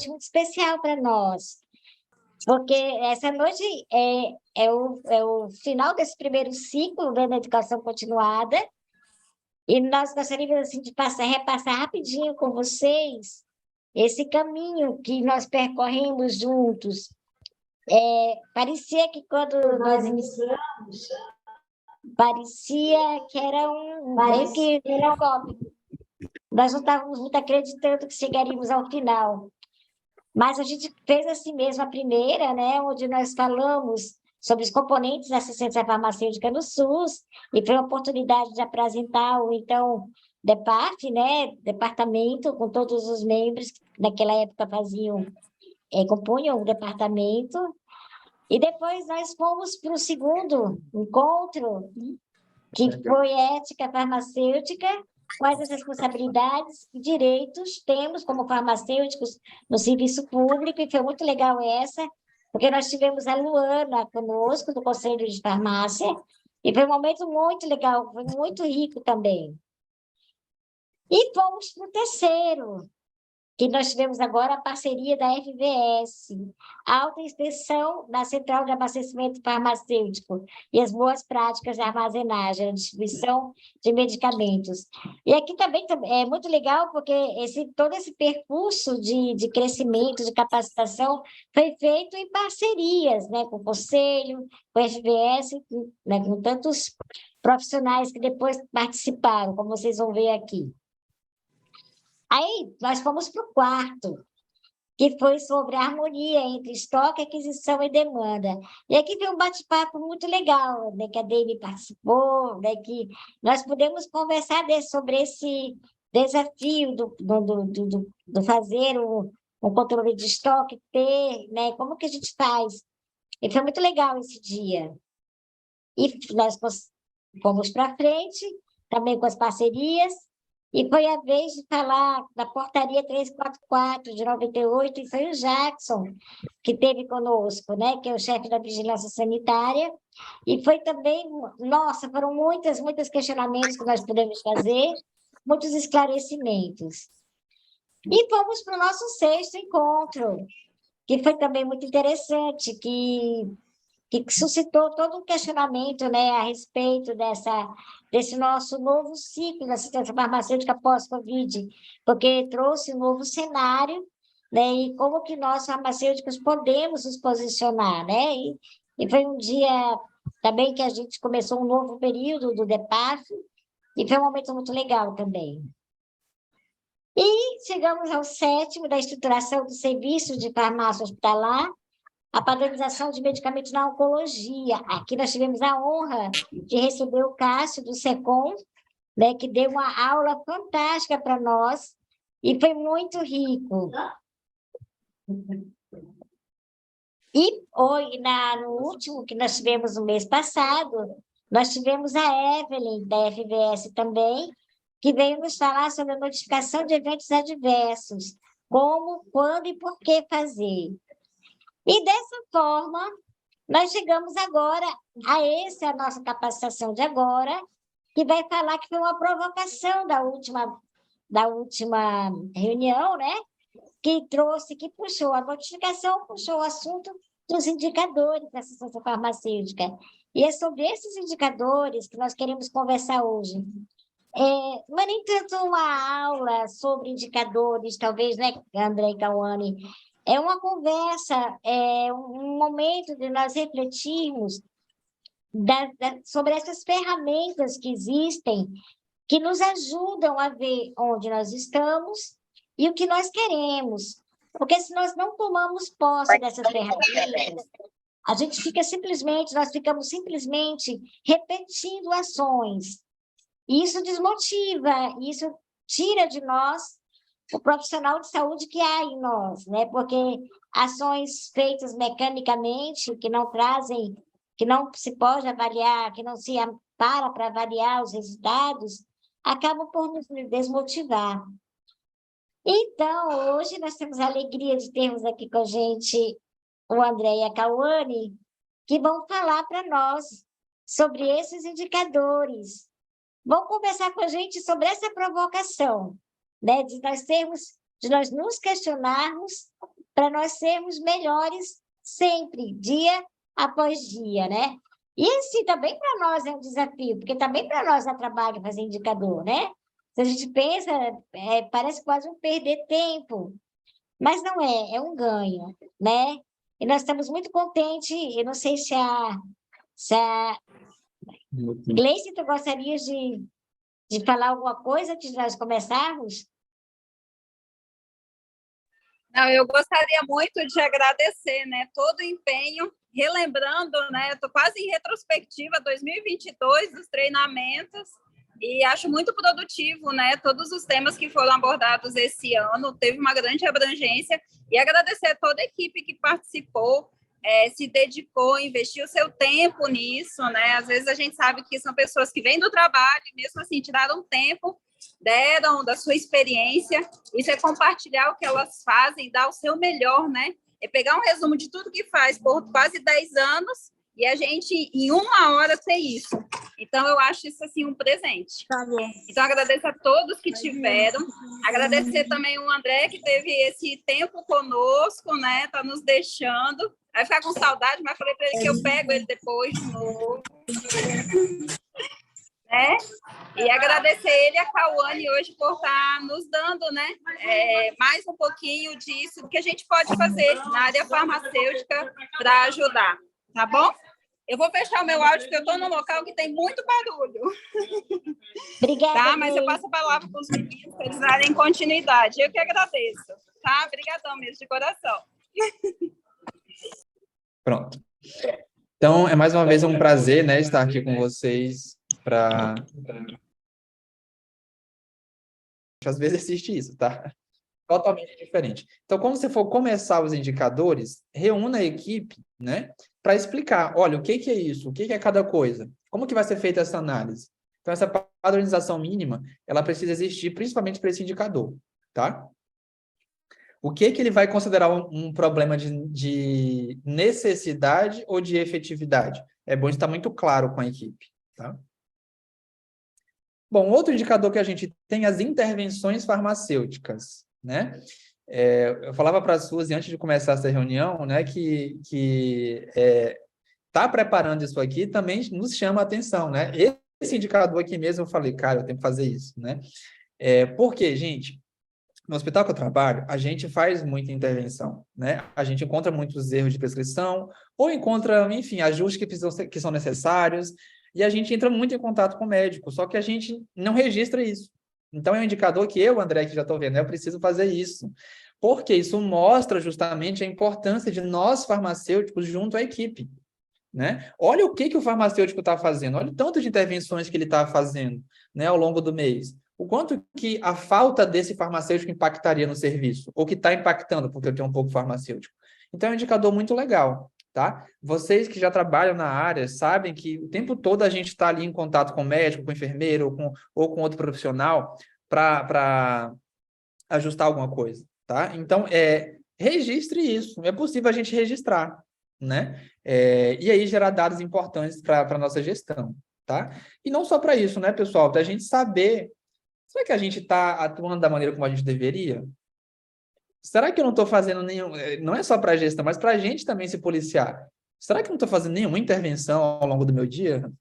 noite muito especial para nós, porque essa noite é o final desse primeiro ciclo, né, da educação continuada, e nós gostaríamos assim, de repassar rapidinho com vocês esse caminho que nós percorremos juntos. Parecia que quando nós iniciamos, parecia que era meio que um golpe. Nós não estávamos muito acreditando que chegaríamos ao final. Mas a gente fez assim mesmo a primeira, né, onde nós falamos sobre os componentes da assistência farmacêutica no SUS, e foi a oportunidade de apresentar o, então, DEPAF, né, departamento, com todos os membros que naquela época compunham o departamento, e depois nós fomos para o segundo encontro, que foi ética farmacêutica, quais as responsabilidades e direitos temos como farmacêuticos no serviço público, e foi muito legal essa, porque nós tivemos a Luana conosco, do Conselho de Farmácia, e foi um momento muito legal, foi muito rico também. E fomos para o terceiro, que nós tivemos agora a parceria da FVS, a alta inspeção na Central de Abastecimento Farmacêutico e as boas práticas de armazenagem, a distribuição de medicamentos. E aqui também é muito legal, porque todo esse percurso de crescimento, de capacitação, foi feito em parcerias, né, com o Conselho, com a FVS, né, com tantos profissionais que depois participaram, como vocês vão ver aqui. Aí, nós fomos para o quarto, que foi sobre a harmonia entre estoque, aquisição e demanda. E aqui tem um bate-papo muito legal, né, que a Deine participou, né, que nós pudemos conversar sobre esse desafio do fazer um controle de estoque, né, como que a gente faz. E foi muito legal esse dia. E nós fomos para frente, também com as parcerias, e foi a vez de falar da portaria 344 de 98, e foi o Jackson que esteve conosco, né, que é o chefe da Vigilância Sanitária, e foi também, nossa, foram muitos questionamentos que nós pudemos fazer, muitos esclarecimentos. E fomos para o nosso sexto encontro, que foi também muito interessante, que suscitou todo um questionamento, né, a respeito desse nosso novo ciclo da assistência farmacêutica pós-Covid, porque trouxe um novo cenário, né, e como que nós, farmacêuticos, podemos nos posicionar, né, e foi um dia também que a gente começou um novo período do DEPAF, e foi um momento muito legal também. E chegamos ao sétimo, da estruturação do serviço de farmácia hospitalar, a padronização de medicamentos na oncologia. Aqui nós tivemos a honra de receber o Cássio, do SECOM, né, que deu uma aula fantástica para nós, e foi muito rico. E no último, que nós tivemos no mês passado, nós tivemos a Evelyn, da FVS também, que veio nos falar sobre a notificação de eventos adversos, como, quando e por que fazer. E dessa forma, nós chegamos agora a nossa capacitação de agora, que vai falar que foi uma provocação da última reunião, né? Que puxou a notificação, puxou o assunto dos indicadores da assistência farmacêutica. E é sobre esses indicadores que nós queremos conversar hoje. Mas nem tanto uma aula sobre indicadores, talvez, né, André e Cauane? É uma conversa, um momento de nós refletirmos sobre essas ferramentas que existem, que nos ajudam a ver onde nós estamos e o que nós queremos. Porque se nós não tomamos posse dessas ferramentas, nós ficamos simplesmente repetindo ações. E isso desmotiva, isso tira de nós o profissional de saúde que há em nós, né? Porque ações feitas mecanicamente, que não se pode avaliar, que não se para avaliar os resultados, acabam por nos desmotivar. Então, hoje nós temos a alegria de termos aqui com a gente o André e a Cauane, que vão falar para nós sobre esses indicadores. Vão conversar com a gente sobre essa provocação, né, de nós termos de nós nos questionarmos para nós sermos melhores sempre, dia após dia, né? E assim, também para nós é um desafio, porque também para nós dá trabalho fazer indicador, né? Se a gente pensa, parece quase um perder tempo, mas não é, é um ganho, né? E nós estamos muito contentes, eu não sei se a Gleice, tu gostarias de falar alguma coisa antes de nós começarmos? Não, eu gostaria muito de agradecer, né, todo o empenho, relembrando, né, estou quase em retrospectiva 2022 dos treinamentos, e acho muito produtivo, né, todos os temas que foram abordados esse ano, teve uma grande abrangência, e agradecer a toda a equipe que participou, se dedicou, investiu seu tempo nisso, né, às vezes a gente sabe que são pessoas que vêm do trabalho, e mesmo assim tiraram tempo, deram da sua experiência, isso é compartilhar o que elas fazem, dar o seu melhor, né, é pegar um resumo de tudo que faz por quase 10 anos, e a gente, em 1 hora, ter isso. Então, eu acho isso, assim, um presente. Então, agradeço a todos que tiveram. Agradecer também o André, que teve esse tempo conosco, né? Tá nos deixando. Vai ficar com saudade, mas falei para ele que eu pego ele depois de novo. Né? E agradecer ele e a Cauane hoje por estar nos dando, né, mais um pouquinho disso que a gente pode fazer na área farmacêutica para ajudar, tá bom? Eu vou fechar o meu áudio, porque eu estou num local que tem muito barulho. Obrigada, tá? Mas eu passo a palavra para os meninos, para eles darem continuidade. Eu que agradeço. Tá? Obrigadão mesmo, de coração. Pronto. Então, é mais uma vez um prazer, né, estar aqui com vocês para... Às vezes existe isso, tá? Totalmente diferente. Então, quando você for começar os indicadores, reúna a equipe, né, para explicar, olha, o que que é isso? O que que é cada coisa? Como que vai ser feita essa análise? Então, essa padronização mínima, ela precisa existir principalmente para esse indicador, tá? O que que ele vai considerar um problema de necessidade ou de efetividade? É bom estar muito claro com a equipe, tá? Bom, outro indicador que a gente tem é as intervenções farmacêuticas, né? Eu falava para a Suzy, antes de começar essa reunião, né, que tá preparando isso aqui também nos chama a atenção, né? Esse indicador aqui mesmo, eu falei, cara, eu tenho que fazer isso, né? Por quê, gente? No hospital que eu trabalho, a gente faz muita intervenção, né? A gente encontra muitos erros de prescrição, ou encontra, enfim, ajustes que são necessários, e a gente entra muito em contato com o médico, só que a gente não registra isso. Então, é um indicador que eu, André, que já estou vendo, eu preciso fazer isso. Porque isso mostra justamente a importância de nós, farmacêuticos, junto à equipe, né? Olha o que o farmacêutico está fazendo, olha o tanto de intervenções que ele está fazendo, né, ao longo do mês. O quanto que a falta desse farmacêutico impactaria no serviço, ou que está impactando, porque eu tenho um pouco farmacêutico. Então, é um indicador muito legal, tá? Vocês que já trabalham na área sabem que o tempo todo a gente está ali em contato com o médico, com o enfermeiro, ou com outro profissional para ajustar alguma coisa, tá? Então, registre isso. É possível a gente registrar, né? E aí gerar dados importantes para a nossa gestão, tá? E não só para isso, né, pessoal? Para a gente saber, será que a gente está atuando da maneira como a gente deveria? Será que eu não estou fazendo nenhum... Não é só para a gestão, mas para a gente também se policiar. Será que eu não estou fazendo nenhuma intervenção ao longo do meu dia?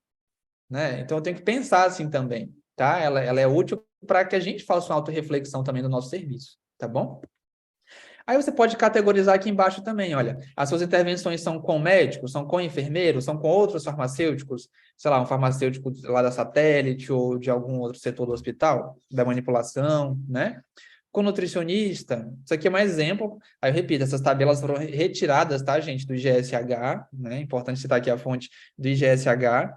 Né? Então, eu tenho que pensar assim também, tá? Ela é útil para que a gente faça uma autorreflexão também do nosso serviço, tá bom? Aí você pode categorizar aqui embaixo também, olha, as suas intervenções são com médicos, são com enfermeiros, são com outros farmacêuticos, sei lá, um farmacêutico lá da Satélite ou de algum outro setor do hospital, da manipulação, né? Com nutricionista, isso aqui é um exemplo, aí eu repito, essas tabelas foram retiradas, tá, gente, do IGSH, né? Importante citar aqui a fonte do IGSH,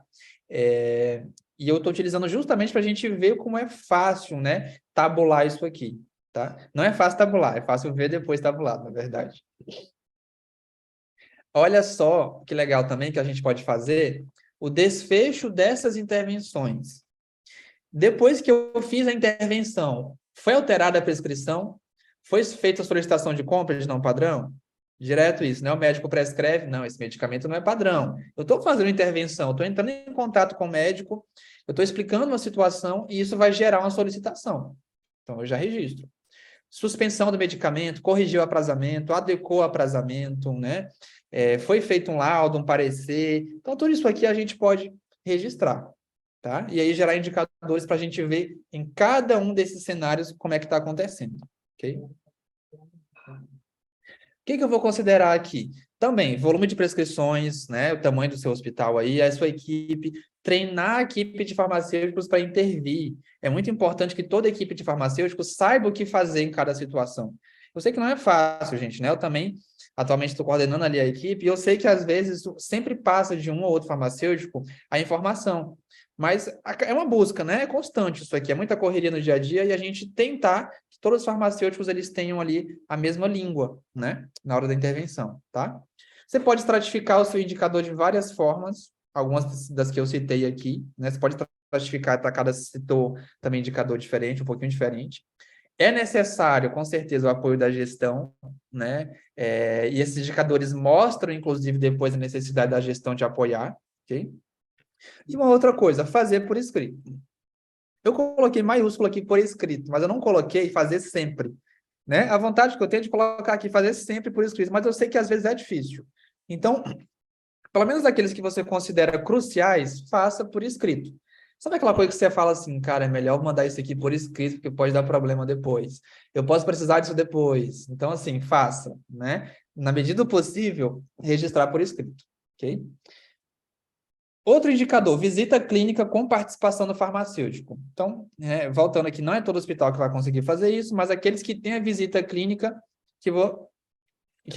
e eu estou utilizando justamente para a gente ver como é fácil, né, tabular isso aqui. Tá? Não é fácil tabular, é fácil ver depois tabulado, na verdade. Olha só que legal também que a gente pode fazer o desfecho dessas intervenções. Depois que eu fiz a intervenção, foi alterada a prescrição? Foi feita a solicitação de compra de não padrão? Direto isso, né? O médico prescreve, não, esse medicamento não é padrão. Eu estou fazendo intervenção, estou entrando em contato com o médico, eu estou explicando uma situação e isso vai gerar uma solicitação. Então, eu já registro. suspensão do medicamento, corrigiu o aprazamento, adequou o aprazamento, né? Foi feito um laudo, um parecer. Então, tudo isso aqui a gente pode registrar, tá? E aí gerar indicadores para a gente ver em cada um desses cenários como é que está acontecendo, ok? O que eu vou considerar aqui? Também, volume de prescrições, né? O tamanho do seu hospital aí, a sua equipe, treinar a equipe de farmacêuticos para intervir. É muito importante que toda equipe de farmacêuticos saiba o que fazer em cada situação. Eu sei que não é fácil, gente, né? Eu também, atualmente, estou coordenando ali a equipe e eu sei que, às vezes, sempre passa de um ou outro farmacêutico a informação. Mas é uma busca, né? É constante isso aqui, é muita correria no dia a dia e a gente tentar que todos os farmacêuticos eles tenham ali a mesma língua, né? Na hora da intervenção, tá? Você pode estratificar o seu indicador de várias formas, algumas das que eu citei aqui, né? Você pode estratificar para cada setor também indicador diferente, um pouquinho diferente. É necessário, com certeza, o apoio da gestão, né? E esses indicadores mostram, inclusive, depois a necessidade da gestão de apoiar, ok? E uma outra coisa, fazer por escrito. Eu coloquei maiúsculo aqui por escrito, mas eu não coloquei fazer sempre, né? A vontade que eu tenho é de colocar aqui fazer sempre por escrito, mas eu sei que às vezes é difícil. Então, pelo menos aqueles que você considera cruciais, faça por escrito. Sabe aquela coisa que você fala assim, cara, é melhor mandar isso aqui por escrito, porque pode dar problema depois. Eu posso precisar disso depois. Então, assim, faça, né? Na medida do possível, registrar por escrito, ok? Outro indicador, visita clínica com participação do farmacêutico. Então, voltando aqui, não é todo hospital que vai conseguir fazer isso, mas aqueles que têm a visita clínica, que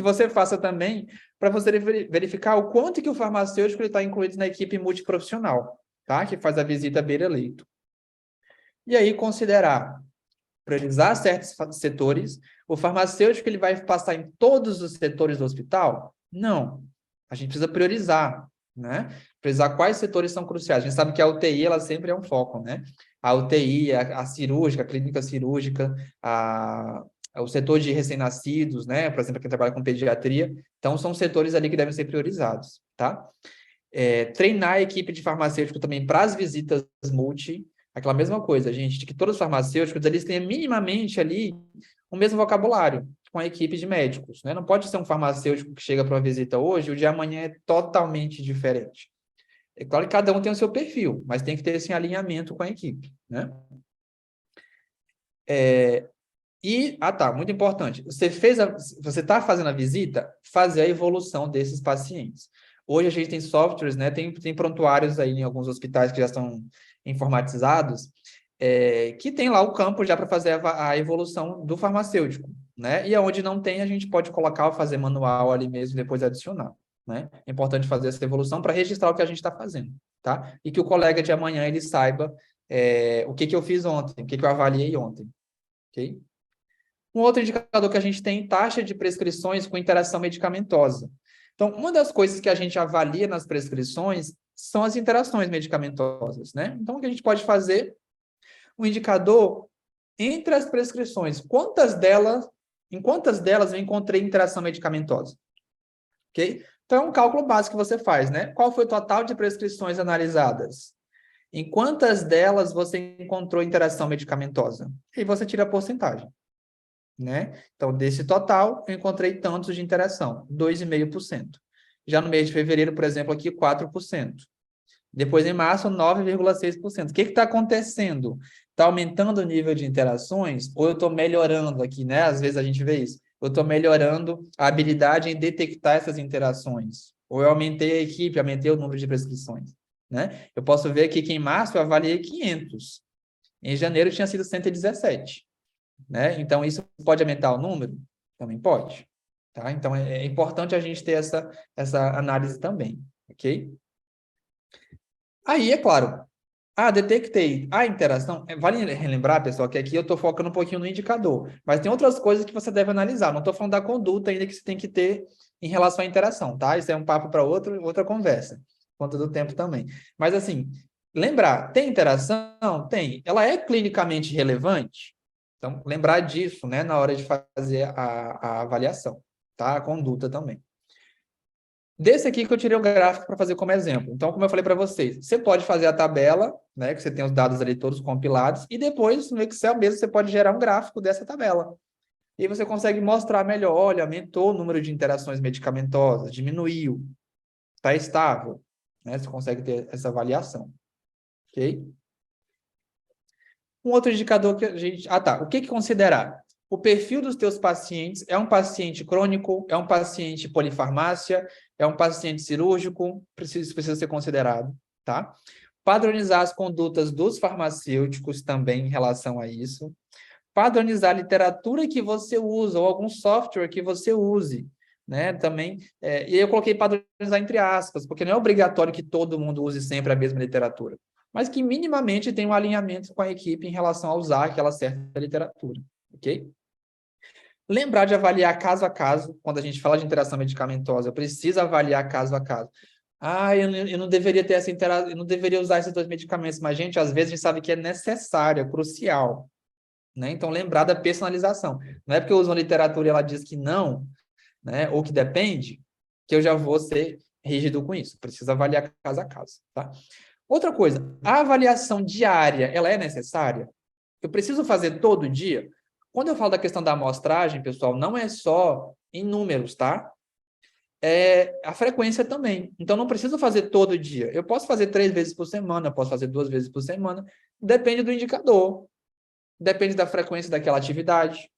você faça também, para você verificar o quanto que o farmacêutico está incluído na equipe multiprofissional, tá? Que faz a visita beira-leito. E aí, priorizar certos setores. O farmacêutico ele vai passar em todos os setores do hospital? Não. A gente precisa priorizar, né? Priorizar quais setores são cruciais. A gente sabe que a UTI, ela sempre é um foco, né? A UTI, a cirúrgica, a clínica cirúrgica, o setor de recém-nascidos, né? Por exemplo, quem trabalha com pediatria. Então, são setores ali que devem ser priorizados, tá? Treinar a equipe de farmacêutico também para as visitas multi, aquela mesma coisa, gente, de que todos os farmacêuticos, eles tenham minimamente ali o mesmo vocabulário com a equipe de médicos, né? Não pode ser um farmacêutico que chega para uma visita hoje e o de amanhã é totalmente diferente. É claro que cada um tem o seu perfil, mas tem que ter esse alinhamento com a equipe, né? Muito importante. Você está fazendo a visita, fazer a evolução desses pacientes. Hoje a gente tem softwares, né? Tem prontuários aí em alguns hospitais que já estão informatizados, que tem lá o campo já para fazer a evolução do farmacêutico, né? E aonde não tem, a gente pode colocar ou fazer manual ali mesmo, depois adicionar, né? É importante fazer essa evolução para registrar o que a gente está fazendo, tá? E que o colega de amanhã, ele saiba o que eu fiz ontem, o que eu avaliei ontem, ok? Um outro indicador que a gente tem, taxa de prescrições com interação medicamentosa. Então, uma das coisas que a gente avalia nas prescrições são as interações medicamentosas, né? Então, o que a gente pode fazer? Um indicador entre as prescrições. Em quantas delas eu encontrei interação medicamentosa? Ok? Então, é um cálculo básico que você faz, né? Qual foi o total de prescrições analisadas? Em quantas delas você encontrou interação medicamentosa? E você tira a porcentagem, né? Então, desse total, eu encontrei tantos de interação, 2,5%. Já no mês de fevereiro, por exemplo, aqui, 4%. Depois, em março, 9,6%. O que está acontecendo? Está aumentando o nível de interações ou eu estou melhorando aqui, né? Às vezes a gente vê isso. Eu estou melhorando a habilidade em detectar essas interações. Ou eu aumentei a equipe, aumentei o número de prescrições, né? Eu posso ver aqui que em março eu avaliei 500. Em janeiro tinha sido 117. Né? Então, isso pode aumentar o número? Também pode. Tá? Então, é importante a gente ter essa análise também, ok? Aí, é claro, detectei a interação. Vale relembrar, pessoal, que aqui eu estou focando um pouquinho no indicador, mas tem outras coisas que você deve analisar. Não estou falando da conduta ainda que você tem que ter em relação à interação, tá? Isso é um papo para outra conversa, por conta do tempo também. Mas, assim, lembrar, tem interação? Tem. Ela é clinicamente relevante? Então, lembrar disso, né, na hora de fazer a avaliação, tá? A conduta também. Desse aqui que eu tirei o gráfico para fazer como exemplo. Então, como eu falei para vocês, você pode fazer a tabela, né, que você tem os dados ali todos compilados, e depois, no Excel mesmo, você pode gerar um gráfico dessa tabela. E você consegue mostrar melhor, olha, aumentou o número de interações medicamentosas, diminuiu, está estável, né? Você consegue ter essa avaliação, ok? Um outro indicador que a gente... Ah, tá. O que considerar? O perfil dos teus pacientes é um paciente crônico, é um paciente polifarmácia, é um paciente cirúrgico, precisa ser considerado, tá? Padronizar as condutas dos farmacêuticos também em relação a isso. Padronizar a literatura que você usa ou algum software que você use, né? Também, e eu coloquei padronizar entre aspas, porque não é obrigatório que todo mundo use sempre a mesma literatura, mas que minimamente tem um alinhamento com a equipe em relação a usar aquela certa literatura, ok? Lembrar de avaliar caso a caso, quando a gente fala de interação medicamentosa, eu preciso avaliar caso a caso. Ah, eu não deveria ter essa interação, eu não deveria usar esses dois medicamentos, mas, gente, às vezes a gente sabe que é necessário, é crucial, né? Então, lembrar da personalização. Não é porque eu uso uma literatura e ela diz que não, né, ou que depende, que eu já vou ser rígido com isso. Preciso avaliar caso a caso, tá? Outra coisa, a avaliação diária, ela é necessária? Eu preciso fazer todo dia? Quando eu falo da questão da amostragem, pessoal, não é só em números, tá? É a frequência também. Então, não preciso fazer todo dia. Eu posso fazer 3 vezes por semana, eu posso fazer 2 vezes por semana. Depende do indicador. Depende da frequência daquela atividade,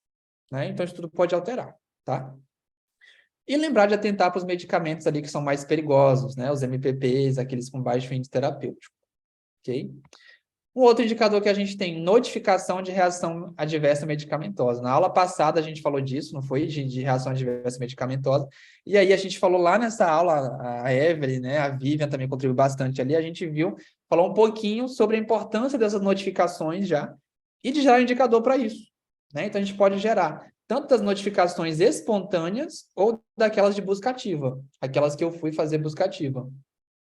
né? Então, isso tudo pode alterar, tá? E lembrar de atentar para os medicamentos ali que são mais perigosos, né? Os MPPs, aqueles com baixo índice terapêutico, ok? Um outro indicador que a gente tem, notificação de reação adversa medicamentosa. Na aula passada a gente falou disso, não foi? De reação adversa medicamentosa. E aí a gente falou lá nessa aula, a Evelyn, né, a Vivian também contribuiu bastante ali, a gente viu, falou um pouquinho sobre a importância dessas notificações já, e de gerar um indicador para isso, né? Então a gente pode gerar tanto das notificações espontâneas ou daquelas de busca ativa, aquelas que eu fui fazer busca ativa,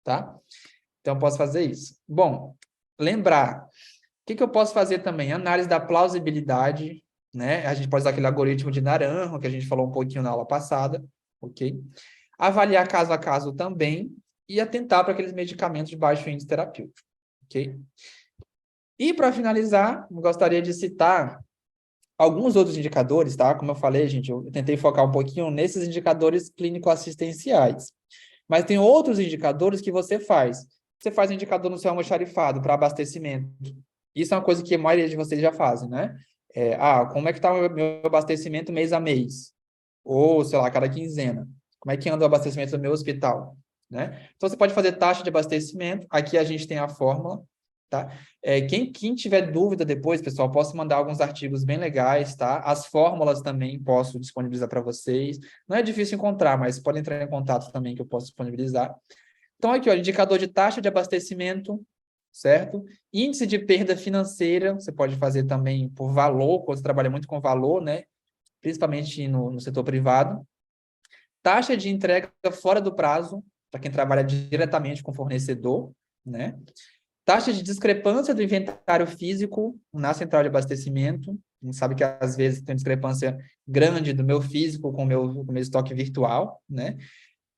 tá? Então eu posso fazer isso. Bom, lembrar, o que eu posso fazer também? Análise da plausibilidade, né? A gente pode usar aquele algoritmo de Naranjo, que a gente falou um pouquinho na aula passada, ok? Avaliar caso a caso também e atentar para aqueles medicamentos de baixo índice terapêutico, ok? E, para finalizar, eu gostaria de citar alguns outros indicadores, tá? Como eu falei, gente, eu tentei focar um pouquinho nesses indicadores clínico-assistenciais. Mas tem outros indicadores que você faz. Você faz um indicador no seu almoxarifado para abastecimento. Isso é uma coisa que a maioria de vocês já fazem, né? Como é que está o meu abastecimento mês a mês? Ou, sei lá, cada quinzena. Como é que anda o abastecimento do meu hospital? Né? Então, você pode fazer taxa de abastecimento. Aqui a gente tem a fórmula. Tá? Quem tiver dúvida depois, pessoal, posso mandar alguns artigos bem legais, tá? As fórmulas também posso disponibilizar para vocês. Não é difícil encontrar, mas podem entrar em contato também que eu posso disponibilizar. Então, aqui, ó, indicador de taxa de abastecimento, certo? Índice de perda financeira, você pode fazer também por valor, quando você trabalha muito com valor, né? Principalmente no setor privado. Taxa de entrega fora do prazo, para quem trabalha diretamente com o fornecedor, né? Taxa de discrepância do inventário físico na central de abastecimento. A gente sabe que às vezes tem discrepância grande do meu físico com o meu estoque virtual, né?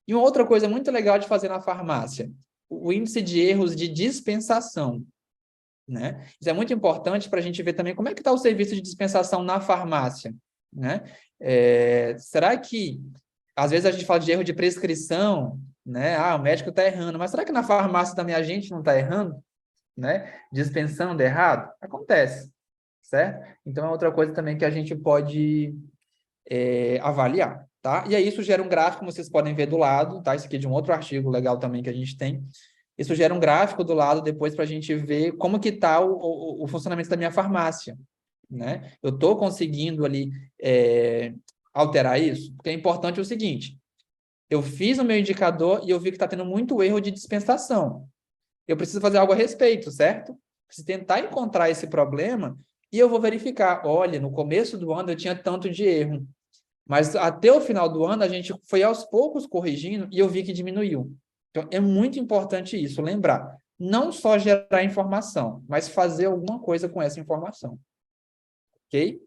E uma outra coisa muito legal de fazer na farmácia, o índice de erros de dispensação, né? Isso é muito importante para a gente ver também como é que está o serviço de dispensação na farmácia, né? Será que, às vezes a gente fala de erro de prescrição, né? O médico está errando, mas será que na farmácia também a gente não está errando? Né? Dispensando errado? Acontece, certo? Então, é outra coisa também que a gente pode avaliar, tá? E aí, isso gera um gráfico, como vocês podem ver do lado, tá? Isso aqui é de um outro artigo legal também que a gente tem. Isso gera um gráfico do lado depois para a gente ver como que está o funcionamento da minha farmácia, né? Eu estou conseguindo ali alterar isso? Porque é importante o seguinte, eu fiz o meu indicador e eu vi que está tendo muito erro de dispensação. Eu preciso fazer algo a respeito, certo? Preciso tentar encontrar esse problema e eu vou verificar. Olha, no começo do ano eu tinha tanto de erro, mas até o final do ano a gente foi aos poucos corrigindo e eu vi que diminuiu. Então, é muito importante isso, lembrar. Não só gerar informação, mas fazer alguma coisa com essa informação. Ok?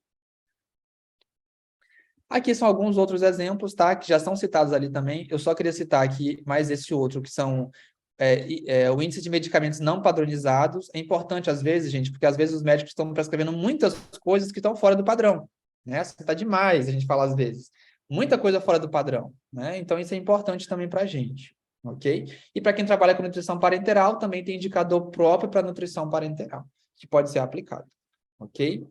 Aqui são alguns outros exemplos, tá? Que já são citados ali também. Eu só queria citar aqui mais esse outro, que são o índice de medicamentos não padronizados. É importante às vezes, gente, porque às vezes os médicos estão prescrevendo muitas coisas que estão fora do padrão. né? Você está demais, a gente fala às vezes. Muita coisa fora do padrão, né? Então, isso é importante também para a gente, ok? E para quem trabalha com nutrição parenteral, também tem indicador próprio para nutrição parenteral, que pode ser aplicado, ok?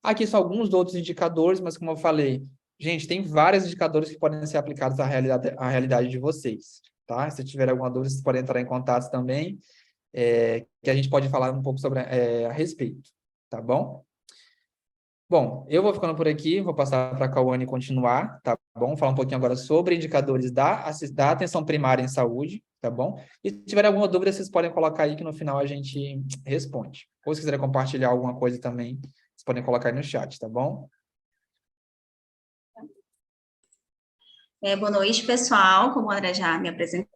Aqui são alguns outros indicadores, mas como eu falei, gente, tem vários indicadores que podem ser aplicados à realidade de vocês, tá? Se tiver alguma dúvida, vocês podem entrar em contato também, que a gente pode falar um pouco sobre a respeito, tá bom? Bom, eu vou ficando por aqui, vou passar para a Cauane continuar, tá bom? Falar um pouquinho agora sobre indicadores da atenção primária em saúde, tá bom? E se tiver alguma dúvida, vocês podem colocar aí que no final a gente responde. Ou se quiserem compartilhar alguma coisa também, vocês podem colocar aí no chat, tá bom? Boa noite, pessoal. Como a André já me apresentou,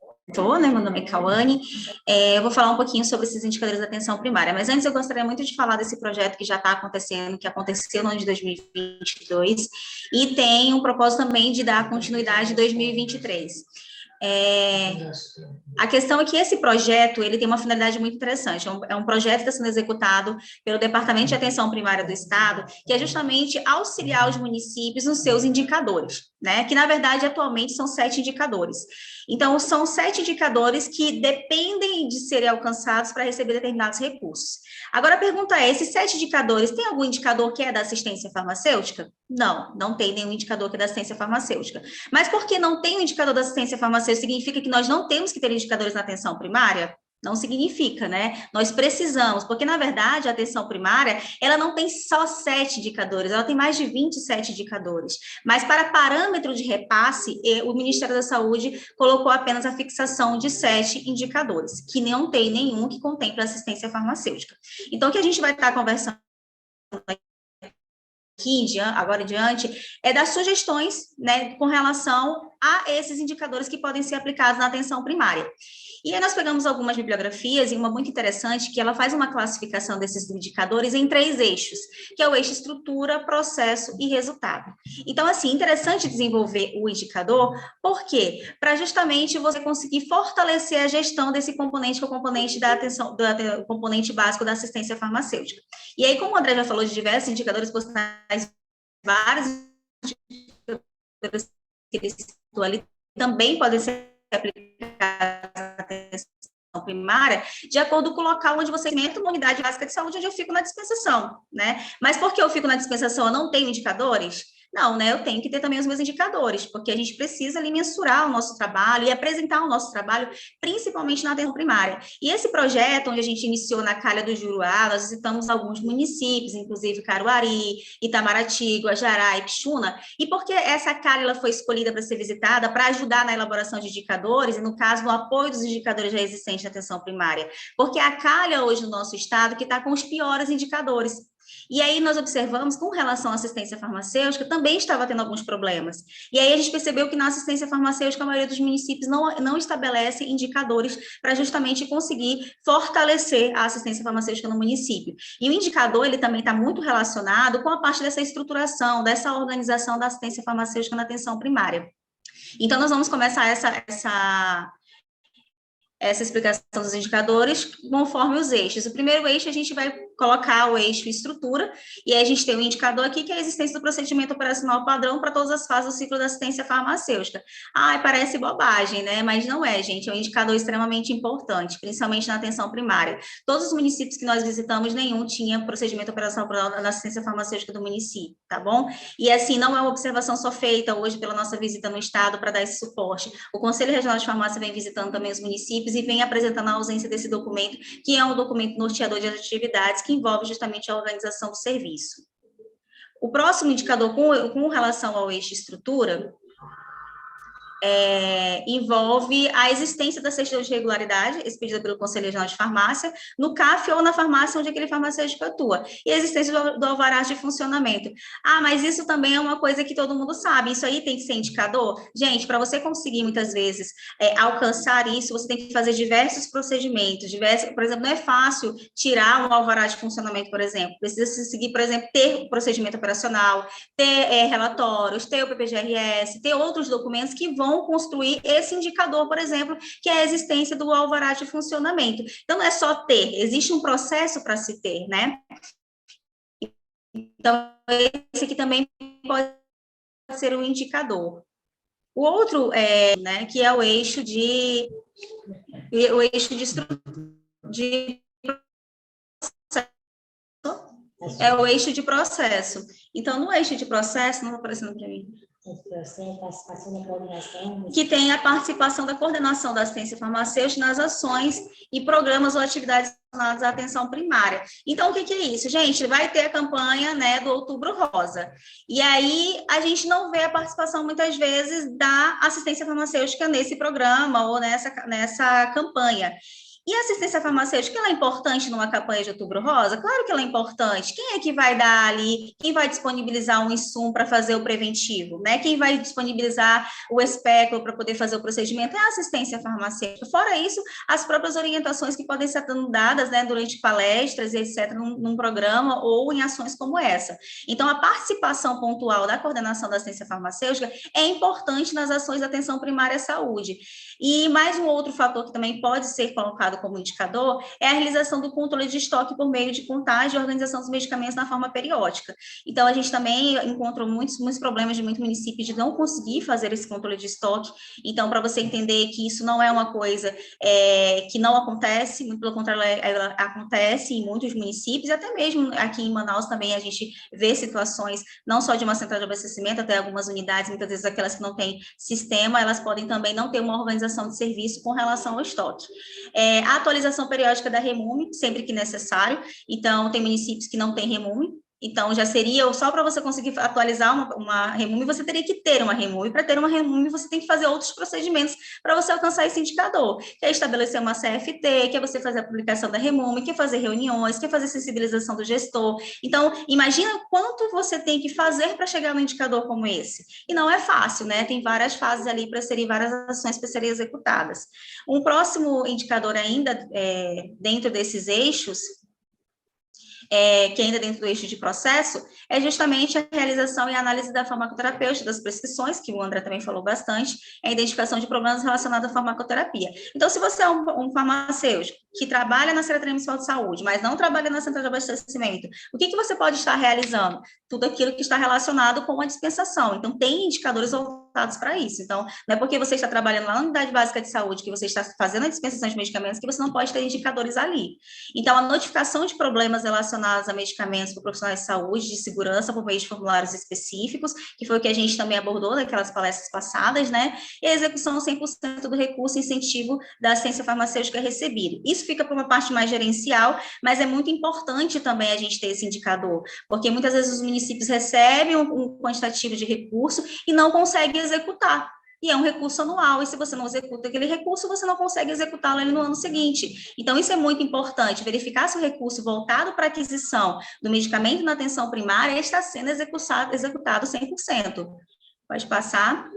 né? Meu nome é Cauane. Eu vou falar um pouquinho sobre esses indicadores da atenção primária, mas antes eu gostaria muito de falar desse projeto que já está acontecendo, que aconteceu no ano de 2022, e tem um propósito também de dar continuidade em 2023. A questão é que esse projeto, ele tem uma finalidade muito interessante, é um projeto que está sendo executado pelo Departamento de Atenção Primária do Estado, que é justamente auxiliar os municípios nos seus indicadores, né, que na verdade atualmente são 7 indicadores. Então, são 7 indicadores que dependem de serem alcançados para receber determinados recursos. Agora, a pergunta é, esses 7 indicadores, tem algum indicador que é da assistência farmacêutica? Não, não tem nenhum indicador que é da assistência farmacêutica. Mas porque não tem um indicador da assistência farmacêutica, significa que nós não temos que ter indicadores na atenção primária? Não significa, né? Nós precisamos, porque, na verdade, a atenção primária, ela não tem só 7 indicadores, ela tem mais de 27 indicadores. Mas, para parâmetro de repasse, o Ministério da Saúde colocou apenas a fixação de 7 indicadores, que não tem nenhum que contemple assistência farmacêutica. Então, o que a gente vai estar conversando aqui, agora em diante, é das sugestões, né, com relação a esses indicadores que podem ser aplicados na atenção primária. E aí nós pegamos algumas bibliografias, e uma muito interessante, que ela faz uma classificação desses indicadores em 3 eixos, que é o eixo estrutura, processo e resultado. Então, assim, interessante desenvolver o indicador, por quê? Para justamente você conseguir fortalecer a gestão desse componente, que é o componente da atenção, o componente básico da assistência farmacêutica. E aí, como o André já falou de diversos indicadores postais, vários indicadores que ele citou ali, também podem ser aplicados na atenção primária, de acordo com o local onde você entra uma unidade básica de saúde, onde eu fico na dispensação, né? Mas por que eu fico na dispensação, eu não tenho indicadores? Não, né? Eu tenho que ter também os meus indicadores, porque a gente precisa ali mensurar o nosso trabalho e apresentar o nosso trabalho, principalmente na atenção primária. E esse projeto, onde a gente iniciou na Calha do Juruá, nós visitamos alguns municípios, inclusive Caruarí, Itamaraty, Guajará e Pixuna. E por que essa calha ela foi escolhida para ser visitada? Para ajudar na elaboração de indicadores, e no caso, no apoio dos indicadores já existentes na atenção primária. Porque a calha hoje no nosso estado que está com os piores indicadores. E aí nós observamos, com relação à assistência farmacêutica, também estava tendo alguns problemas. E aí a gente percebeu que na assistência farmacêutica, a maioria dos municípios não estabelece indicadores para justamente conseguir fortalecer a assistência farmacêutica no município. E o indicador, ele também está muito relacionado com a parte dessa estruturação, dessa organização da assistência farmacêutica na atenção primária. Então, nós vamos começar essa explicação dos indicadores conforme os eixos. O primeiro eixo, a gente vai colocar o eixo estrutura, e aí a gente tem um indicador aqui, que é a existência do procedimento operacional padrão para todas as fases do ciclo da assistência farmacêutica. Parece bobagem, né? Mas não é, gente, é um indicador extremamente importante, principalmente na atenção primária. Todos os municípios que nós visitamos, nenhum tinha procedimento operacional padrão na assistência farmacêutica do município, tá bom? E assim, não é uma observação só feita hoje pela nossa visita no estado para dar esse suporte. O Conselho Regional de Farmácia vem visitando também os municípios e vem apresentando a ausência desse documento, que é um documento norteador de atividades, que envolve justamente a organização do serviço. O próximo indicador com relação ao eixo estrutura envolve a existência da certidão de regularidade, expedida pelo Conselho Regional de Farmácia, no CAF ou na farmácia onde aquele farmacêutico atua, e a existência do alvará de funcionamento. Mas isso também é uma coisa que todo mundo sabe, isso aí tem que ser indicador? Gente, para você conseguir, muitas vezes, alcançar isso, você tem que fazer diversos procedimentos, por exemplo, não é fácil tirar um alvará de funcionamento, por exemplo, precisa se seguir, por exemplo, ter o procedimento operacional, ter relatórios, ter o PPGRS, ter outros documentos que vão construir esse indicador, por exemplo, que é a existência do alvará de funcionamento. Então, não é só ter, existe um processo para se ter, né? Então, esse aqui também pode ser um indicador. O outro, né, que é o eixo de é o eixo de processo. Então, no eixo de processo, não está aparecendo para mim, que tem a participação da coordenação da assistência farmacêutica nas ações e programas ou atividades relacionadas à atenção primária. Então, o que é isso? Gente, vai ter a campanha, né, do Outubro Rosa. E aí, a gente não vê a participação, muitas vezes, da assistência farmacêutica nesse programa ou nessa campanha. E a assistência farmacêutica, ela é importante numa campanha de Outubro Rosa? Claro que ela é importante. Quem é que vai dar ali, quem vai disponibilizar um insumo para fazer o preventivo, né? Quem vai disponibilizar o espéculo para poder fazer o procedimento é a assistência farmacêutica. Fora isso, as próprias orientações que podem ser dadas, né, durante palestras, etc., num programa ou em ações como essa. Então, a participação pontual da coordenação da assistência farmacêutica é importante nas ações da atenção primária à saúde. E mais um outro fator que também pode ser colocado como indicador é a realização do controle de estoque por meio de contagem e organização dos medicamentos na forma periódica. Então, a gente também encontrou muitos problemas de muitos municípios de não conseguir fazer esse controle de estoque. Então, para você entender que isso não é uma coisa que não acontece, muito pelo contrário, ela acontece em muitos municípios, até mesmo aqui em Manaus também a gente vê situações, não só de uma central de abastecimento, até algumas unidades, muitas vezes aquelas que não têm sistema, elas podem também não ter uma organização de serviço com relação ao estoque. A atualização periódica da REMUME, sempre que necessário. Então, tem municípios que não têm REMUME, então já seria, só para você conseguir atualizar uma REMUME, você teria que ter uma REMUME. Para ter uma REMUME, você tem que fazer outros procedimentos para você alcançar esse indicador, que é estabelecer uma CFT, que é você fazer a publicação da REMUME, que é fazer reuniões, que é fazer sensibilização do gestor. Então, imagina quanto você tem que fazer para chegar num indicador como esse. E não é fácil, né? Tem várias fases ali para serem, várias ações para serem executadas. Um próximo indicador ainda, dentro desses eixos, que ainda dentro do eixo de processo, é justamente a realização e análise da farmacoterapêutica, das prescrições, que o André também falou bastante, a identificação de problemas relacionados à farmacoterapia. Então, se você é um farmacêutico que trabalha na Secretaria Municipal de Saúde, mas não trabalha na central de abastecimento, o que você pode estar realizando? Tudo aquilo que está relacionado com a dispensação. Então, tem indicadores voltados para isso. Então, não é porque você está trabalhando lá na unidade básica de saúde, que você está fazendo a dispensação de medicamentos, que você não pode ter indicadores ali. Então, a notificação de problemas relacionados a medicamentos para profissionais de saúde, de segurança, por meio de formulários específicos, que foi o que a gente também abordou naquelas palestras passadas, né? E a execução 100% do recurso incentivo da assistência farmacêutica recebida. Isso fica para uma parte mais gerencial, mas é muito importante também a gente ter esse indicador, porque muitas vezes os municípios recebem um quantitativo de recurso e não conseguem executar. E é um recurso anual, e se você não executa aquele recurso, você não consegue executá-lo no ano seguinte. Então, isso é muito importante, verificar se o recurso voltado para a aquisição do medicamento na atenção primária está sendo executado 100%. Pode passar.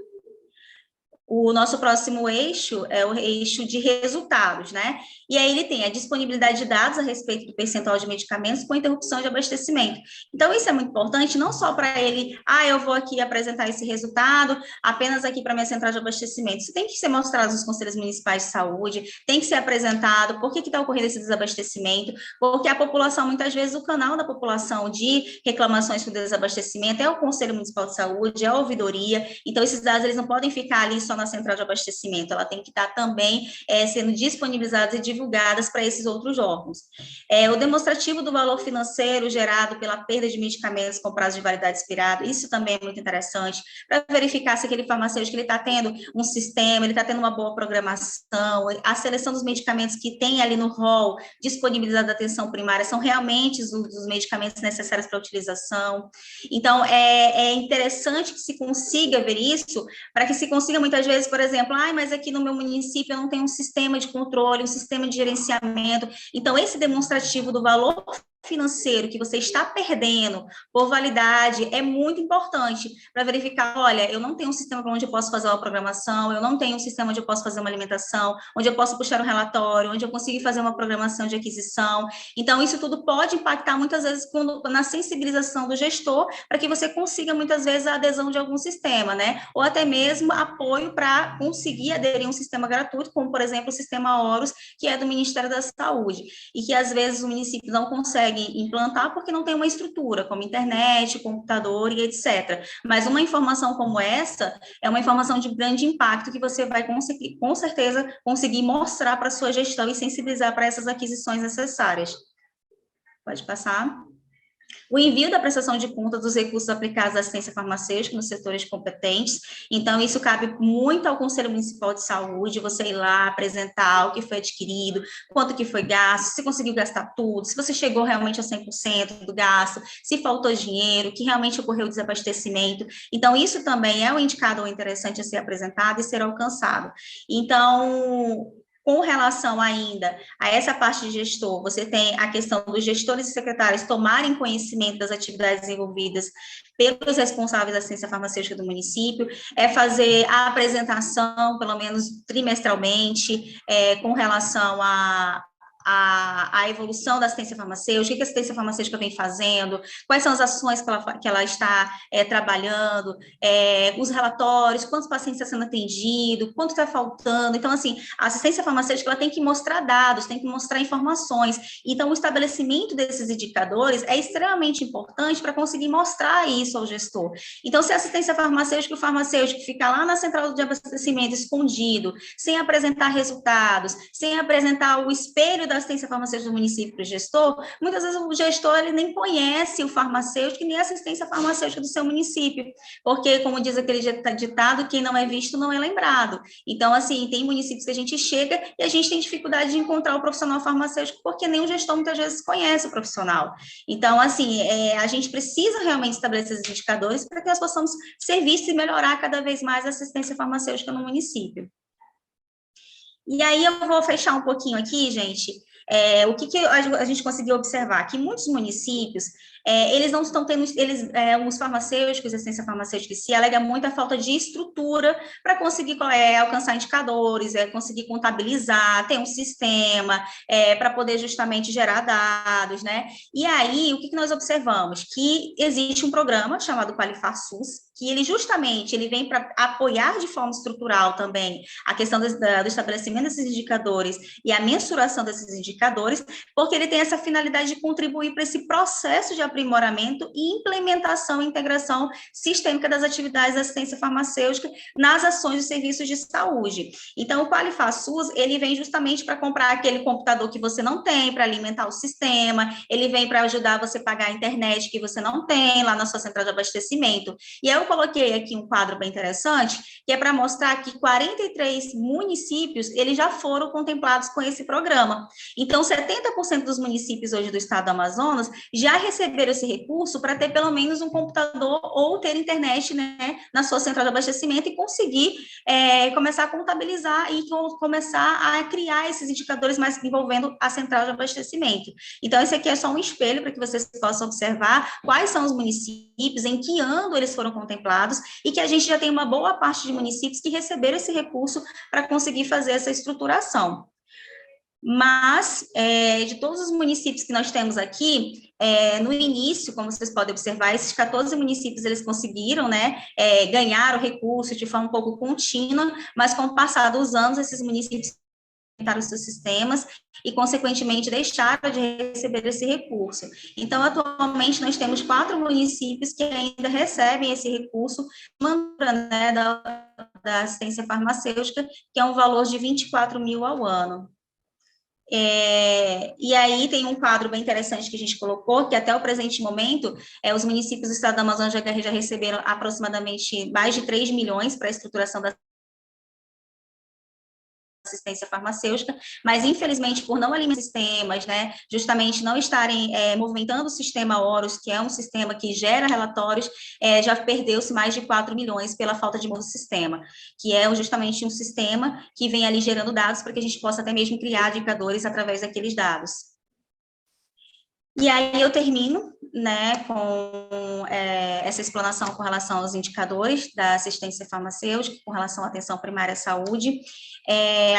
O nosso próximo eixo é o eixo de resultados, né? E aí ele tem a disponibilidade de dados a respeito do percentual de medicamentos com interrupção de abastecimento. Então, isso é muito importante, não só para ele, eu vou aqui apresentar esse resultado apenas aqui para minha central de abastecimento. Isso tem que ser mostrado nos conselhos municipais de saúde, tem que ser apresentado por que está ocorrendo esse desabastecimento, porque a população, muitas vezes, o canal da população de reclamações por desabastecimento é o Conselho Municipal de Saúde, é a ouvidoria. Então, esses dados eles não podem ficar ali só na central de abastecimento, ela tem que estar também sendo disponibilizadas e divulgadas para esses outros órgãos. O demonstrativo do valor financeiro gerado pela perda de medicamentos com prazo de validade expirado, isso também é muito interessante, para verificar se aquele farmacêutico ele está tendo um sistema, ele está tendo uma boa programação, a seleção dos medicamentos que tem ali no rol disponibilizado da atenção primária são realmente os medicamentos necessários para a utilização. Então, é interessante que se consiga ver isso, para que se consiga muitas vezes, por exemplo, mas aqui no meu município eu não tenho um sistema de controle, um sistema de gerenciamento. Então, esse demonstrativo do valor financeiro que você está perdendo por validade é muito importante para verificar, olha, eu não tenho um sistema onde eu posso fazer uma programação, eu não tenho um sistema onde eu posso fazer uma alimentação, onde eu posso puxar um relatório, onde eu consigo fazer uma programação de aquisição. Então, isso tudo pode impactar muitas vezes na sensibilização do gestor para que você consiga muitas vezes a adesão de algum sistema, né? Ou até mesmo apoio para conseguir aderir a um sistema gratuito, como, por exemplo, o sistema Horus, que é do Ministério da Saúde, e que às vezes o município não consegue consegue implantar porque não tem uma estrutura, como internet, computador e etc. Mas uma informação como essa é uma informação de grande impacto que você vai conseguir, com certeza, conseguir mostrar para a sua gestão e sensibilizar para essas aquisições necessárias. Pode passar. O envio da prestação de conta dos recursos aplicados à assistência farmacêutica nos setores competentes. Então, isso cabe muito ao Conselho Municipal de Saúde, você ir lá apresentar o que foi adquirido, quanto que foi gasto, se conseguiu gastar tudo, se você chegou realmente a 100% do gasto, se faltou dinheiro, que realmente ocorreu desabastecimento. Então, isso também é um indicador interessante a ser apresentado e ser alcançado. Então, com relação ainda a essa parte de gestor, você tem a questão dos gestores e secretários tomarem conhecimento das atividades desenvolvidas pelos responsáveis da assistência farmacêutica do município, é fazer a apresentação, pelo menos trimestralmente, com relação a evolução da assistência farmacêutica, o que a assistência farmacêutica vem fazendo, quais são as ações que ela está trabalhando, os relatórios, quantos pacientes estão sendo atendidos, quanto está faltando. Então, assim, a assistência farmacêutica ela tem que mostrar dados, tem que mostrar informações. Então, o estabelecimento desses indicadores é extremamente importante para conseguir mostrar isso ao gestor. Então, se a assistência farmacêutica, o farmacêutico fica lá na central de abastecimento escondido, sem apresentar resultados, sem apresentar o espelho da assistência farmacêutica do município para o gestor, muitas vezes o gestor ele nem conhece o farmacêutico e nem a assistência farmacêutica do seu município, porque, como diz aquele ditado, quem não é visto não é lembrado. Então, assim, tem municípios que a gente chega e a gente tem dificuldade de encontrar o profissional farmacêutico porque nem o gestor muitas vezes conhece o profissional. Então, assim, a gente precisa realmente estabelecer esses indicadores para que nós possamos ser vistos e melhorar cada vez mais a assistência farmacêutica no município. E aí eu vou fechar um pouquinho aqui, gente. O que a gente conseguiu observar? Que muitos municípios, eles não estão tendo, os farmacêuticos, a assistência farmacêutica se alega muito a falta de estrutura para conseguir alcançar indicadores, conseguir contabilizar, ter um sistema para poder justamente gerar dados, né? E aí, o que nós observamos? Que existe um programa chamado Qualifar SUS, que ele justamente vem para apoiar de forma estrutural também a questão do estabelecimento desses indicadores e a mensuração desses indicadores, porque ele tem essa finalidade de contribuir para esse processo de aprimoramento e implementação e integração sistêmica das atividades da assistência farmacêutica nas ações de serviços de saúde. Então, o Qualifar SUS, ele vem justamente para comprar aquele computador que você não tem, para alimentar o sistema, ele vem para ajudar você a pagar a internet que você não tem lá na sua central de abastecimento. E eu coloquei aqui um quadro bem interessante, que é para mostrar que 43 municípios, eles já foram contemplados com esse programa. Então, 70% dos municípios hoje do estado do Amazonas já receberam esse recurso para ter pelo menos um computador ou ter internet, né, na sua central de abastecimento e conseguir começar a contabilizar e começar a criar esses indicadores mais envolvendo a central de abastecimento. Então, esse aqui é só um espelho para que vocês possam observar quais são os municípios, em que ano eles foram contemplados e que a gente já tem uma boa parte de municípios que receberam esse recurso para conseguir fazer essa estruturação. Mas, de todos os municípios que nós temos aqui, no início, como vocês podem observar, esses 14 municípios, eles conseguiram, né, ganhar o recurso de forma um pouco contínua, mas com o passar dos anos, esses municípios os seus sistemas e, consequentemente, deixaram de receber esse recurso. Então, atualmente, nós temos 4 municípios que ainda recebem esse recurso, né, da assistência farmacêutica, que é um valor de 24 mil ao ano. E aí tem um quadro bem interessante que a gente colocou, que até o presente momento, os municípios do estado do Amazonas já receberam aproximadamente mais de 3 milhões para a estruturação da assistência farmacêutica, mas infelizmente por não alimentar sistemas, né, justamente não estarem movimentando o sistema Horus, que é um sistema que gera relatórios, já perdeu-se mais de 4 milhões pela falta de novo sistema, que é justamente um sistema que vem ali gerando dados para que a gente possa até mesmo criar indicadores através daqueles dados. E aí eu termino, né, com essa explanação com relação aos indicadores da assistência farmacêutica, com relação à atenção primária à saúde.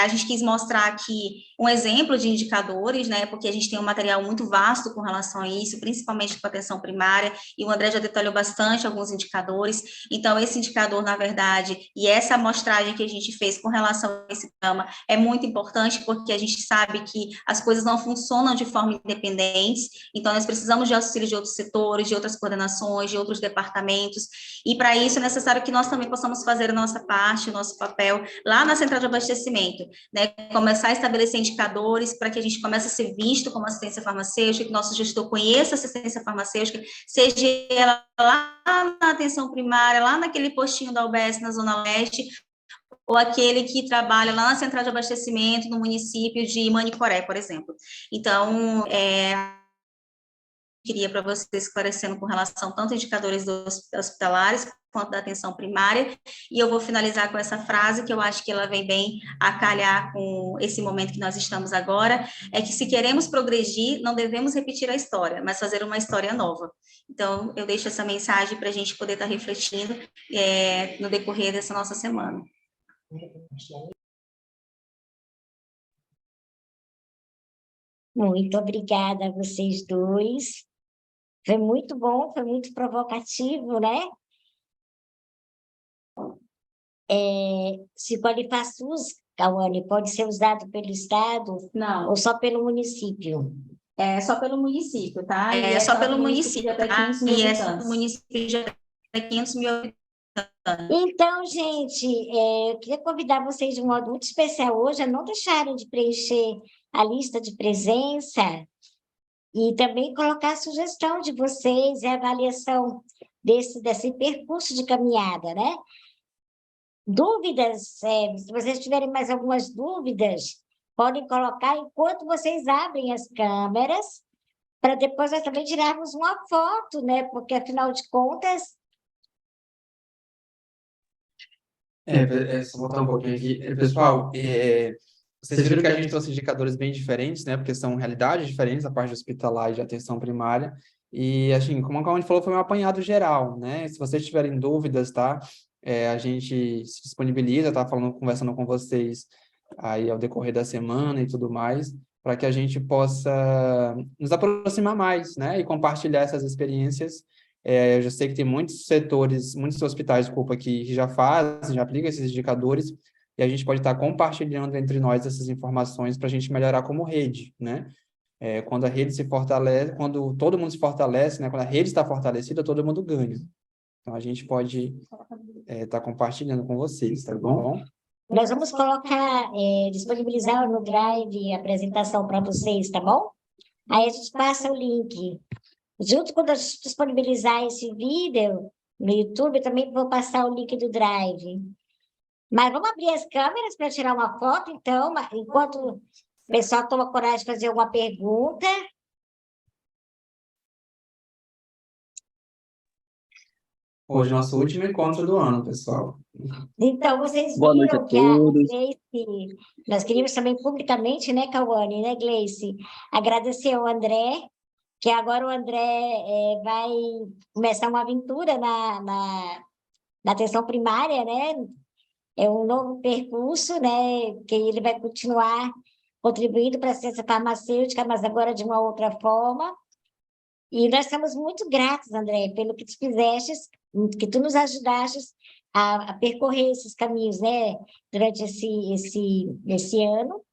A gente quis mostrar aqui um exemplo de indicadores, né, porque a gente tem um material muito vasto com relação a isso, principalmente com a atenção primária, e o André já detalhou bastante alguns indicadores. Então, esse indicador, na verdade, e essa amostragem que a gente fez com relação a esse tema é muito importante, porque a gente sabe que as coisas não funcionam de forma independente, então nós precisamos de auxílio de outros setores, de outras coordenações, de outros departamentos, e para isso é necessário que nós também possamos fazer a nossa parte, o nosso papel, lá na central de abastecimento, né, começar a estabelecer indicadores para que a gente comece a ser visto como assistência farmacêutica, que nosso gestor conheça a assistência farmacêutica, seja ela lá na atenção primária, lá naquele postinho da UBS na Zona Leste, ou aquele que trabalha lá na central de abastecimento no município de Manicoré, por exemplo. Então, queria para vocês esclarecendo com relação tanto a indicadores hospitalares quanto da atenção primária, e eu vou finalizar com essa frase, que eu acho que ela vem bem a calhar com esse momento que nós estamos agora, é que se queremos progredir, não devemos repetir a história, mas fazer uma história nova. Então, eu deixo essa mensagem para a gente poder estar refletindo no decorrer dessa nossa semana. Muito obrigada a vocês dois. Foi muito bom, foi muito provocativo, né? Se qualificar SUS, Cauane, pode ser usado pelo Estado? Não. Ou só pelo município? É só pelo município, tá? É só pelo município, tá? E esse município já tem 500 mil habitantes. Então, gente, eu queria convidar vocês de um modo muito especial hoje a não deixarem de preencher a lista de presença e também colocar a sugestão de vocês e a avaliação desse percurso de caminhada, né? Dúvidas, se vocês tiverem mais algumas dúvidas, podem colocar enquanto vocês abrem as câmeras, para depois nós também tirarmos uma foto, né? Porque, afinal de contas... Só voltar um pouquinho aqui. Pessoal, vocês viram que a gente trouxe indicadores bem diferentes, né? Porque são realidades diferentes, a parte hospitalar e de atenção primária. E, assim, como a Cauane falou, foi um apanhado geral, né? Se vocês tiverem dúvidas, tá? A gente se disponibiliza, tá? Conversando com vocês aí ao decorrer da semana e tudo mais, para que a gente possa nos aproximar mais, né? E compartilhar essas experiências. Eu já sei que tem muitos setores, muitos hospitais, desculpa, que já fazem, já aplicam esses indicadores, e a gente pode estar compartilhando entre nós essas informações para a gente melhorar como rede, né? Quando a rede se fortalece, quando todo mundo se fortalece, né? Quando a rede está fortalecida, todo mundo ganha. Então, a gente pode estar compartilhando com vocês, tá bom? Nós vamos colocar, disponibilizar no Drive a apresentação para vocês, tá bom? Aí a gente passa o link. Junto quando a gente disponibilizar esse vídeo no YouTube, também vou passar o link do Drive. Mas vamos abrir as câmeras para tirar uma foto, então, enquanto o pessoal toma coragem de fazer alguma pergunta. Hoje é nosso último encontro do ano, pessoal. Então, vocês Boa noite viram a que a todos. Gleice, nós queríamos também publicamente, né, Cauane, né, Gleice, agradecer ao André, que agora o André vai começar uma aventura na atenção primária, né? É um novo percurso, né? Que ele vai continuar contribuindo para a ciência farmacêutica, mas agora de uma outra forma. E nós estamos muito gratos, André, pelo que tu fizeste, que tu nos ajudaste a percorrer esses caminhos, né? Durante esse ano.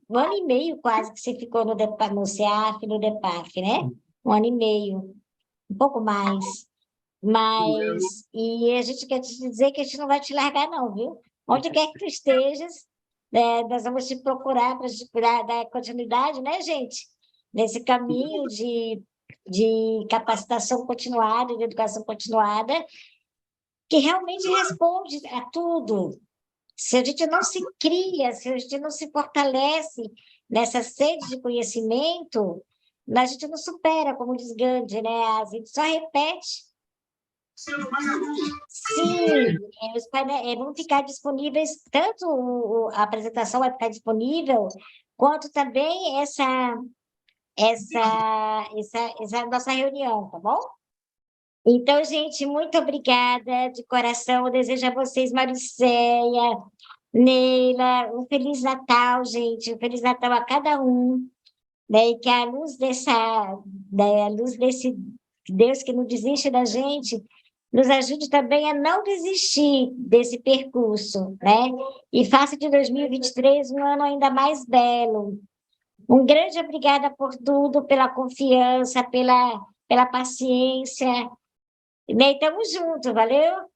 Um ano e meio quase que você ficou no CEAF, no DEPAF, né? Um ano e meio, um pouco mais. Mas, e a gente quer te dizer que a gente não vai te largar, não, viu? Onde quer que tu estejas, nós vamos te procurar para te dar continuidade, né, gente? Nesse caminho de capacitação continuada, de educação continuada, que realmente responde a tudo. Se a gente não se cria, se a gente não se fortalece nessa sede de conhecimento, a gente não supera, como diz Gandhi, né? A gente só repete. Sim, vão ficar disponíveis, tanto a apresentação vai ficar disponível, quanto também essa nossa reunião, tá bom? Então, gente, muito obrigada de coração. Eu desejo a vocês, Maricéia, Neila, um Feliz Natal, gente. Um Feliz Natal a cada um. Né? E que a luz a luz desse Deus que não desiste da gente, nos ajude também a não desistir desse percurso, né? E faça de 2023 um ano ainda mais belo. Um grande obrigada por tudo, pela confiança, pela paciência. E tamo junto, valeu?